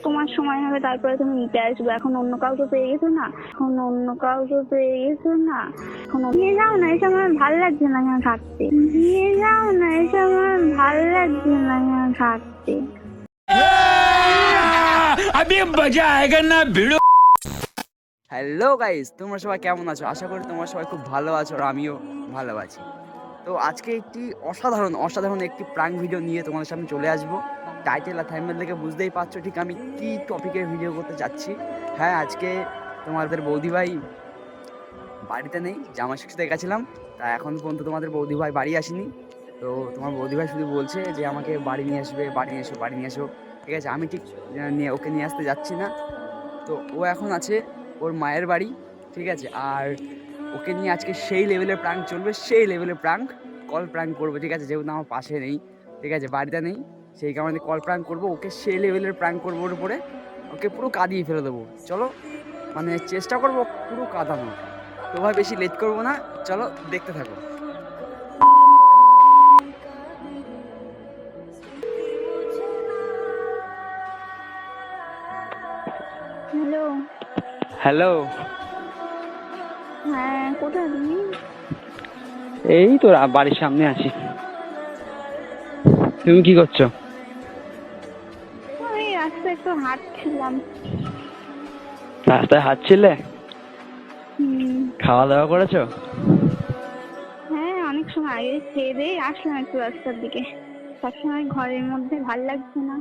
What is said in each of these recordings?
তোমার সময় হবে তারপরে তুমি নিতে আসবে। এখন অন্য কাউকে পেয়ে গেছো না, নিয়ে যাও না, এসব আমার ভাল লাগছে না এখানে থাকতে। अभी मजा आएगा ना भिड़ो। হ্যালো গাইস, তোমরা সবাই কেমন আছো? আশা করি তোমরা সবাই খুব ভালো আছো আর আমিও ভালো আছি। তো আজকে একটি অসাধারণ একটি প্রাঙ্ক ভিডিও নিয়ে তোমাদের সামনে চলে আসবো। টাইটেল আর থাম্বনেল দেখে বুঝতেই পারছো ঠিক আমি কি টপিকের ভিডিও করতে যাচ্ছি। হ্যাঁ, আজকে তোমাদের বৌদি ভাই বাড়িতে নেই, জামা ষষ্ঠীতে গেছিলাম, তা এখন পর্যন্ত তোমাদের বৌদি ভাই বাড়ি আসেনি। তো তোমার বৌদি ভাই শুধু বলছে যে আমাকে বাড়ি নিয়ে আসবে, বাড়ি নিয়ে এসো। ঠিক আছে, আমি ঠিক ওকে নিয়ে আসতে যাচ্ছি না। তো ও এখন আছে ওর মায়ের বাড়ি, ঠিক আছে। আর ওকে নিয়ে আজকে সেই লেভেলের প্রাঙ্ক চলবে, কল প্রাঙ্ক করবো, ঠিক আছে। যেহেতু আমার পাশে নেই, ঠিক আছে, বাড়িতে নেই, সেই কারণে কল প্রাঙ্ক করবো ওকে, সেই লেভেলের প্রাঙ্ক করবো ওর উপরে, ওকে পুরো কাঁদিয়ে ফেলে দেবো। চলো, মানে চেষ্টা করবো পুরো কাঁদানো। তো ভাই বেশি লেট করবো না, চলো দেখতে থাকো। হ্যালো। হ্যালো। হ্যাঁ, কোথায় তুমি? এই তো বাড়ির সামনে আছি। তুমি কি করছো? আমি রাস্তায় একটু হাঁটছিলাম। রাস্তায় হাঁটছিলে? খাওয়া দাওয়া করেছো? হ্যাঁ, অনেক সময় আগে খেয়ে দিয়ে আসলাম একটু রাস্তার দিকে। সবসময় ঘরের মধ্যে ভাল লাগছে না।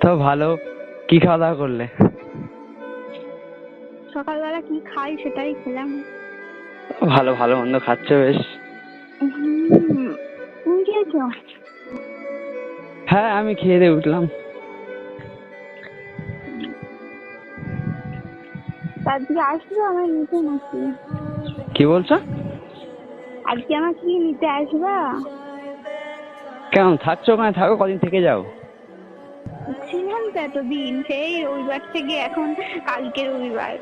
তো ভালো, কি খাওয়া দাওয়া করলে? সকালবেলা কি খাই সেটাই খেলাম। ভালো ভালো মন্দ খাচ্ছো বেশ। তুমি খেয়েছো? হ্যাঁ, আমি খেয়ে দিয়ে উঠলাম। আজকে আসবে আমার নিতে নাকি? কি বলছো? আজকে আমার কি নিতে আসবা? কেমন থাকছো? ওখানে থাকো, কদিন থেকে যাও। ছিলাম তো এতদিন, সেই রবিবার থেকে এখন কালকে রবিবার।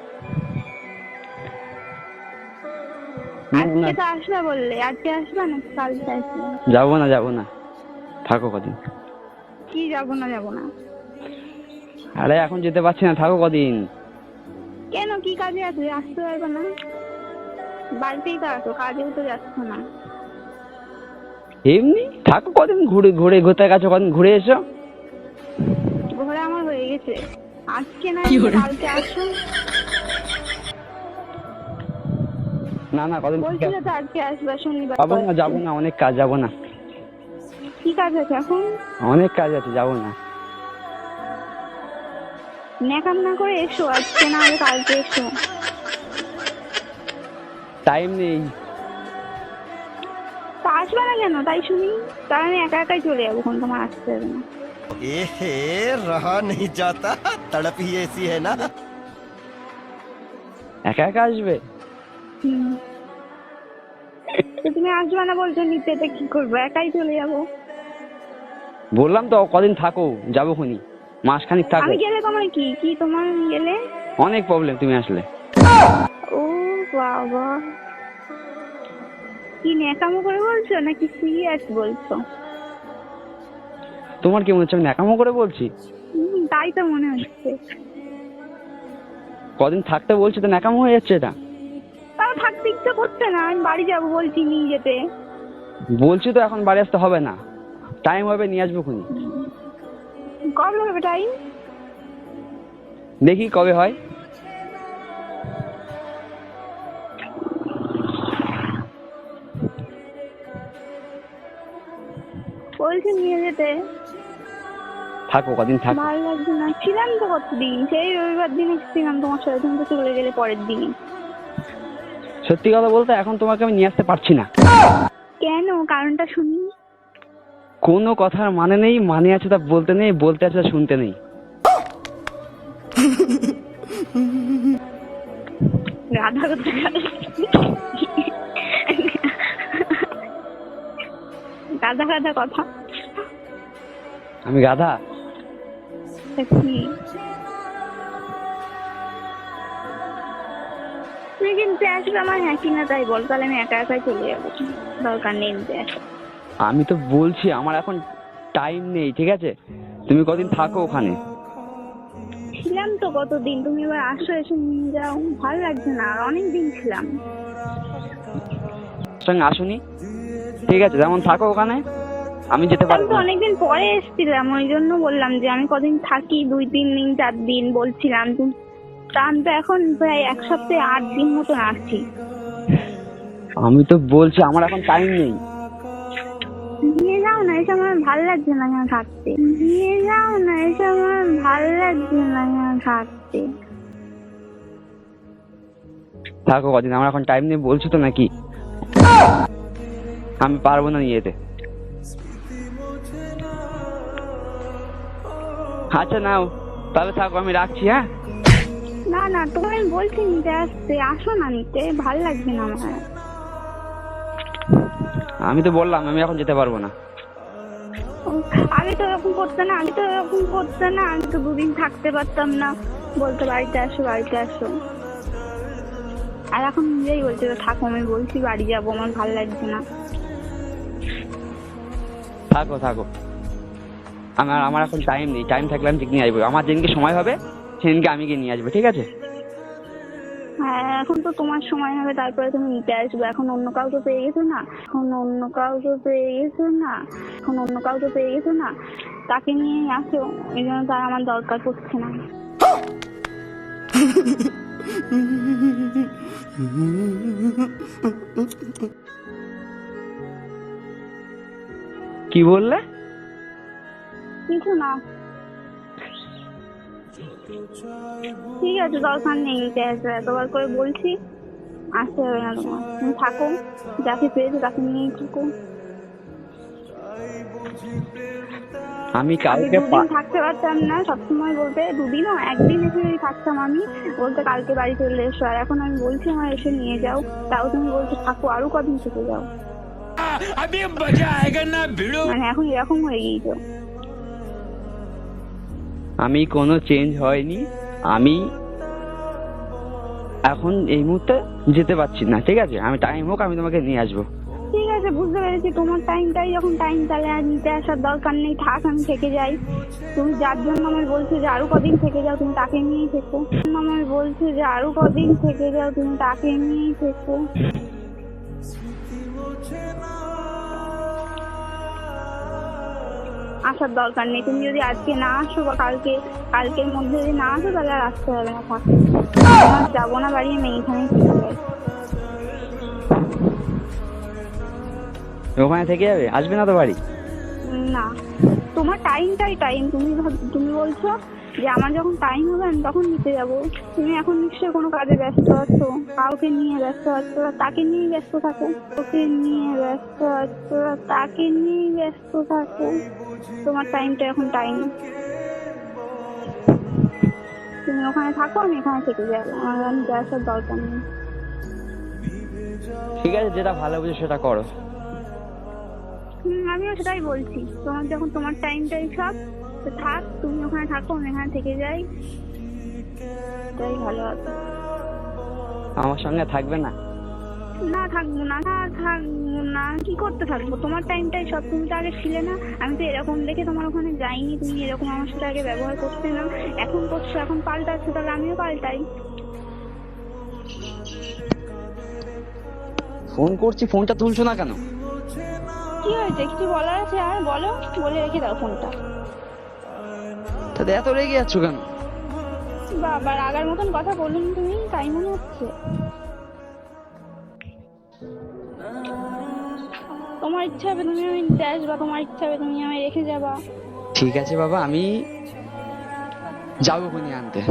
আজকে তো আসবা বললে, আজকে আসবা না কালকে আসবে? যাবো না, থাকো কদিন। কি যাবো না? আরে এখন যেতে পারছি না, থাকো কদিন। কেন, কি কাজে আছে? আসতে পারবে না? বাড়িতেই তো আসো, কাজেও তো যাচ্ছ না। এমনি থাকো কদিন, ঘুরতে গেছো, কদিন ঘুরে এসো। ঘোরা আমার হয়ে গেছে, আজকে না কালকে আসো। না কদিন বলছিলে তো আজকে আসবা, শনিবার। যাবো না, অনেক কাজ, যাবো না। কি কাজ আছে এখন? অনেক কাজ আছে, যাবো না। ন্যাকাম না করে এসো, আজকে না হলে কালকে এসো। টাইম নেই। তা আসবে না কেন তাই শুনি? তার আমি একা একাই চলে যাবো, তোমার আসতে হবে না। रहा नहीं जाता, तड़प ही ऐसी है ना। একা একা আসবে? তো তুমি আসবে না বলছো নিতে, তো কি করবো? একাই চলে যাবো। বললাম তো কদিন থাকো, যাবো খুনি, মাসখানিক থাকো। আমি গেলে তোমার কি কি তোমার গেলে অনেক প্রবলেম তুমি আসলে। ও বাবা, কি ন্যাকামো করে বলছো নাকি সিরিয়াস বলছো? তোমার কি মনে হচ্ছে আমি ন্যাকামো করে বলছি? তাই তো মনে হচ্ছে। কদিন থাকতে বলছি তো ন্যাকামো হয়ে যাচ্ছে এটা? তাও থাকতে ইচ্ছা করছে না, আমি বাড়ি যাবো বলছি নিয়ে যেতে। বলছি তো এখন বাড়ি আসতে হবে না, টাইম হবে নিয়ে আসবো খুনি। কবে হবে টাইম? দেখি কবে হয়। বলছি নিয়ে যেতে। থাকো কদিন, থাকো। ভালো লাগছে না, ছিলাম তো কতদিন, সেই রবিবার দিন এসেছিলাম তোমার সাথে, তুমি তো চলে গেলে পরের দিনই। সত্যি কথা বলতে এখন তোমাকে আমি নিয়ে আসতে পারছি না। কেন, কারণটা শুনি। কোনো কথার মানে নেই, মানে আছে তা বলতে নেই, বলতে আছে তা শুনতে নেই। গাধা কথা, গাধা কথা। আমি গাধা? কি তুই কিনতে আসবে আমার? হ্যাঁ কিনা তাই বল, তাহলে আমি একা একাই চলে যাবো, দরকার নেই নিতে আসো। আমি তো বলছি আমার এখন টাইম নেই, ঠিক আছে? তুমি কদিন থাকো ওখানে। ছিলাম তো কতদিন, তুমি এবার আসো, এসে নিয়ে যাও। ভালো লাগছে না, আর অনেক দিন ছিলাম। সঙ্গে আসুনি, ঠিক আছে? যেমন থাকো ওখানে, আমি যেতে আমি পারবো তো না। অনেকদিন পরে এসেছিলাম, ওই জন্য বললাম যে আমি কদিন থাকি, 2-3 দিন 4 দিন বলছিলাম। আমি তো এখন প্রায় 1 সপ্তাহে 8 দিন মতন আছি। আমি তো বলছি আমার এখন টাইম নেই। নিয়ে যাও না, এসব আমার ভালো লাগছে না এখানে থাকতে। নিয়ে যাও না, এসব আমার ভালো লাগছে না এখানে থাকতে। থাকো কদিন, আমার এখন টাইম নেই বলছি তো নাকি? আমি পারবো না নিয়ে যেতে। আচ্ছা নাও তাহলে থাকো, আমি রাখছি। হ্যাঁ, না না, তোমায় বলছি নিতে আসতে, আসো না নিতে, ভালো লাগছে না আমার। আমি তো বললাম আমি এখন যেতে পারবো না। আগে তো এরকম করতে না, আগে তো এরকম করতে না, আমি তো 2 দিন থাকতে পারতাম না, বলতো বাড়িতে আসো বাড়িতে আসো। আর এখন নিজেই বলছে তো থাকো, আমি বলছি বাড়ি যাবো, আমার ভালো লাগছে না। থাকো থাকো, আমার আমার এখন টাইম নেই। টাইম থাকলে আমি ঠিক নিয়ে আসবো। আমার যেদিনকে সময় হবে সেদিনকে আমি গিয়ে নিয়ে আসবো, ঠিক আছে? হ্যাঁ, এখন তো তোমার সময় হবে, তারপরে তুমি নিতে আসবে। এখন অন্য কাউকে পেয়ে গেছো না, এখন অন্য কাউকে পেয়ে গেছো না, এখন অন্য কাউকে পেয়ে গেছো না, তাকে নিয়েই আসো। এই জন্য তার আমার দরকার পড়ছে না। কি বললে? কিছু না, ঠিক আছে, দরকার নেই নিতে আসবে। এতবার করে বলছি, আসতে হবে না তোমার। তুমি থাকো, যাকে পেয়েছো তাকে নিয়েই থাকো। আমি আগে কাউকে 2 দিন থাকতে পারতাম না, সবসময় বলতে 2 দিনও, 1 দিন এসে যদি থাকতাম আমি, বলতে কালকে বাড়ি চলে এসো। আর এখন আমি বলছি আমার এসে নিয়ে যাও, তাও তুমি বলছো থাকো, আরো কদিন থেকে যাও। अभी मजा आएगा ना भिड़ो। মানে এখন এরকম হয়ে গিয়েছো। আমি কোনো চেঞ্জ হয়নি। আমি এখন এই মুহূর্তে যেতে পারছি না, ঠিক আছে? আমি টাইম হোক আমি তোমাকে নিয়ে আসবো। ঠিক আছে, বুঝতে পেরেছি, তোমার টাইমটাই যখন টাইম, তাহলে আর নিতে আসার দরকার নেই, থাক, আমি থেকে যাই। তুমি যার জন্য আমায় বলছো যে আরো কদিন থেকে যাও, তুমি তাকে নিয়েই থেকো। আমায় বলছো যে আরো কদিন থেকে যাও, তুমি তাকে নিয়েই থেকো। আসার দরকার নেই। তুমি যদি আজকে না আসো বা কালকের মধ্যে যদি না আসো, তাহলে আর আসতে হবে না, থাকো। আমার যাবো না বাড়ি, আমি এইখানেই থেকে যাই। ওখানে থেকে যাবে, আসবে না তো বাড়ি? না, তোমার টাইমটাই টাইম। তুমি বলছো যে আমার যখন টাইম হবে আমি তখন নিতে যাবো। তুমি এখন নিশ্চয়ই কোনো কাজে ব্যস্ত আছো, কাউকে নিয়ে ব্যস্ত আছো, তাকে নিয়ে ব্যস্ত থাকো। ওকে নিয়ে ব্যস্ত আছো, তাকে নিয়ে ব্যস্ত থাকো। তোমার টাইমটা এখন টাইম। তুমি ওখানে থাকো, আমি এখানে থেকে যাবো, আমার নিতে আসার দরকার নেই। ঠিক আছে, যেটা ভালো বুঝো সেটা করো। আমিও সেটাই বলছি, তোমার যখন তোমার টাইমটাই সব, তো থাক, তুমি ওখানে থাকো, আমি এখানে থেকে যাই, এটাই ভালো হবে। আমার সঙ্গে থাকবে না? না থাকবো না, না থাকবো না, কি করতে থাকবো? তোমার টাইমটাই সব। তুমি তো আগে ছিলে না, আমি তো এরকম দেখে তোমার ওখানে যাইনি। তুমি এরকম আমার সাথে আগে ব্যবহার করতে না, এখন করছো, এখন পাল্টাচ্ছো, তাহলে আমিও পাল্টাই। ফোন করছি, ফোনটা তুলছো না কেন? কি হয়েছে, কিছু বলার আছে আর বলো, বলে রেখে দাও ফোনটা। তাতে এত রেগে যাচ্ছ কেন? বাবা, রাগার মতন কথা বলুন তুমি, তাই মনে হচ্ছে? তোমার ইচ্ছা হবে তুমি আমি নিতে আসবা, তোমার ইচ্ছা হবে তুমি আমায় রেখে যাবা। ঠিক আছে বাবা, আমি যাবো কোনি আনতে।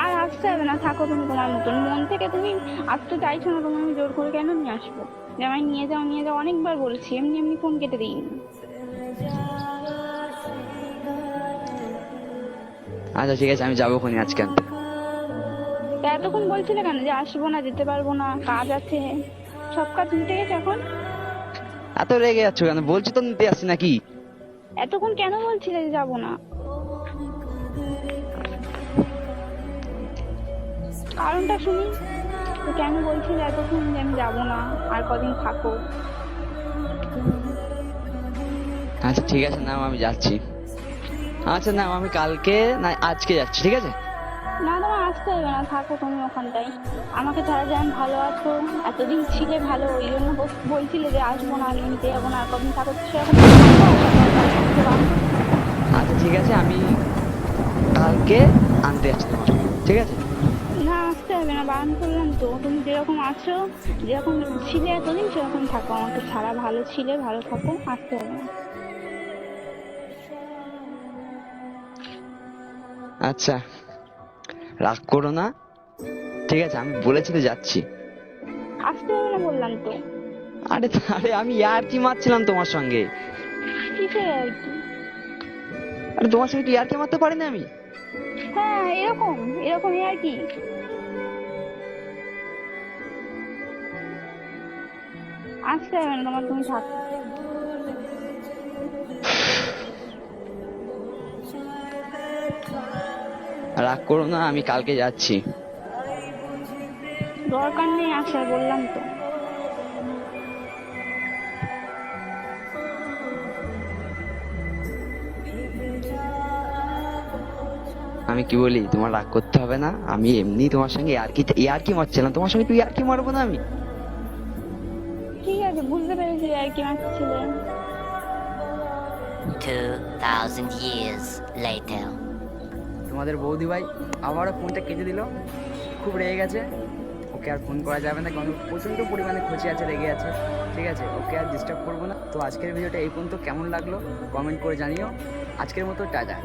আর আসতে হবে না, থাকো তুমি তোমার মতন। মন থেকে তুমি আসতে চাইছো না, তুমি আমি জোর করে কেন নিয়ে আসবো? যে আমায় নিয়ে যাও নিয়ে যাও, অনেকবার বলছি, এমনি এমনি ফোন কেটে দিইনি। আচ্ছা ঠিক আছে, আমি যাবো কোনি আজকে আনতে। তা এতক্ষণ বলছিলে কেন যে আসবো না, যেতে পারবো না, কাজ আছে? সব কাজ মিটে গেছে এখন? এত রেগে যাচ্ছ কেন? বলছি তো নিতে আসছি নাকি? এতক্ষণ কেন বলছিলে যে যাবো না? কারণটা শুনি তো, কেন বলছিলে এতক্ষণ যে আমি যাবো না, আর কদিন থাকো? আচ্ছা ঠিক আছে নাও, আমি যাচ্ছি। আচ্ছা নাও, আমি কালকে না আজকে যাচ্ছি, ঠিক আছে? না তোমার আসতে হবে না, থাকো তুমি ওখানটাই। আমাকে ছাড়া যেমন ভালো আছো, এতদিন ছিলে ভালো, ওই জন্য বলছিলে যে আসবো না, আমি নিতে যাবো না, আর কদিন থাকো সেরকম আচ্ছা ঠিক আছে, আমি কালকে আনতে যাচ্ছি তোমাকে, ঠিক আছে? না আসতে হবে না, বারণ করলাম তো। তুমি যেরকম আছো, যেরকম ছিলে এতদিন সেরকম থাকো, আমাকে ছাড়া ভালো ছিলে, ভালো থাকো, আসতে হবে না। আচ্ছা রাগ করো না, ঠিক আছে? আমি বলেছি তো যাচ্ছি। আসতে হবে না বললাম তো। আরে আরে আমি ইয়ার্কি মারছিলাম তোমার সঙ্গে। কিসের আর কি? আরে তোমার সঙ্গে একটু ইয়ার্কি মারতে পারি না আমি? হ্যাঁ এরকম এরকম আর কি। আসতে হবে না তোমার, তুমি থাকো। রাগ করো না, আমি কালকে যাচ্ছি। দরকার নেই আসার, বললাম তো। আমি কি বলি, তোমার রাগ করতে হবে না, আমি এমনি তোমার সঙ্গে ইয়ার্কি মারছিলাম, তোমার সঙ্গে একটু ইয়ার্কি মারবো না আমি? ঠিক আছে, বুঝতে পেরেছি আর কি মারছিলে। 2,000 years later. তোমাদের বৌদি ভাই আবারও ফোনটা কেটে দিল, খুব রেগে গেছে। ওকে আর ফোন করা যাবে না, কারণ প্রচণ্ড পরিমাণে খোঁচে আছে, রেগে আছে। ঠিক আছে, ওকে আর ডিস্টার্ব করবো না। তো আজকের ভিডিওটা এই পর্যন্ত কেমন লাগলো কমেন্ট করে জানিও। আজকের মতো টাটা।